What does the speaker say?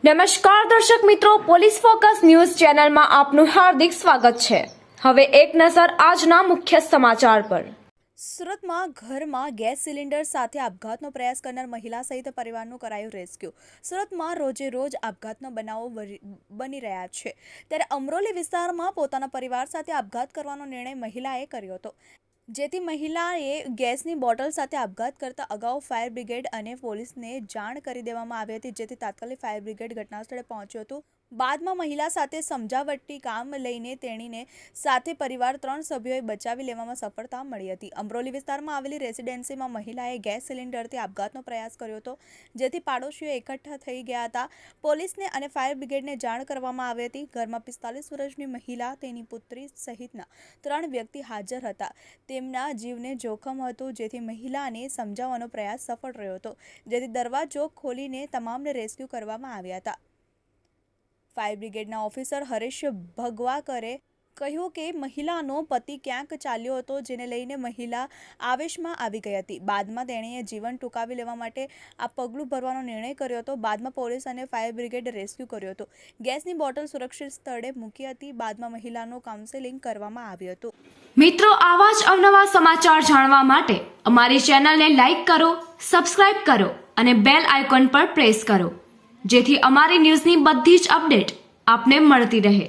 નમસ્કાર દર્શક મિત્રો, પોલીસ ફોકસ ન્યૂઝ ચેનલમાં આપનું હાર્દિક સ્વાગત છે। હવે એક નજર આજના મુખ્ય સમાચાર પર। સુરતમાં ઘરમાં ગેસ સિલિન્ડર સાથે આપઘાતનો પ્રયાસ કરનાર મહિલા સહિત પરિવારનું કરાયું રેસ્ક્યુ। સુરતમાં રોજે રોજ આપઘાતનો બનાવો બની રહ્યા છે, ત્યારે અમરોલી વિસ્તારમાં પોતાના પરિવાર સાથે આપઘાત કરવાનો નિર્ણય મહિલાએ કર્યો હતો, જેથી મહિલાએ ગેસની બોટલ સાથે આપઘાત કરતા અગાઉ ફાયર બ્રિગેડ અને પોલીસને જાણ કરી દેવામાં આવી હતી, જેથી તાત્કાલિક ફાયર બ્રિગેડ ઘટનાસ્થળે પહોંચ્યું હતું। બાદમાં મહિલા સાથે સમજાવટી કામ લઈને તેણીને સાથે પરિવાર 3 સભ્યોએ બચાવી લેવામાં સફળતા મળી હતી। અમરોલી વિસ્તારમાં આવેલી રેસિડેન્સીમાં મહિલાએ ગેસ સિલિન્ડરથી આપઘાતનો પ્રયાસ કર્યો હતો, જેથી પાડોશીઓ એકઠા થઈ ગયા હતા। પોલીસને અને ફાયર બ્રિગેડને જાણ કરવામાં આવી હતી। ઘરમાં 45 વર્ષની મહિલા, તેની પુત્રી સહિતના 3 વ્યક્તિ હાજર હતા। તેમના જીવને જોખમ હતું, જેથી મહિલાને સમજાવવાનો પ્રયાસ સફળ રહ્યો હતો, જેથી દરવાજો ખોલીને તમામને રેસ્ક્યુ કરવામાં આવ્યા હતા। ફાયર બ્રિગેડના ઓફિસર હરીશ ભગવાકરે કહ્યું કે મહિલાનો પતિ ક્યાંક ચાલ્યો હતો, જેને લઈને મહિલા આવેશમાં આવી ગઈ હતી। બાદમાં તેણીએ જીવન ટૂંકાવી લેવા માટે આ પગલું ભરવાનો નિર્ણય કર્યો હતો। બાદમાં પોલીસ અને ફાયર બ્રિગેડે રેસ્ક્યુ કર્યો હતો। ગેસની બોટલ સુરક્ષિત સ્થળે મૂકી હતી। બાદમાં મહિલાનું કાઉન્સેલિંગ કરવામાં આવ્યું હતું। મિત્રો, આવા જ અવનવા સમાચાર જાણવા માટે અમારી ચેનલને લાઈક કરો, સબસ્ક્રાઇબ કરો અને બેલ આઇકોન પર પ્રેસ કરો, જેથી અમારી ન્યૂઝની બધી જ અપડેટ આપને મળતી રહે।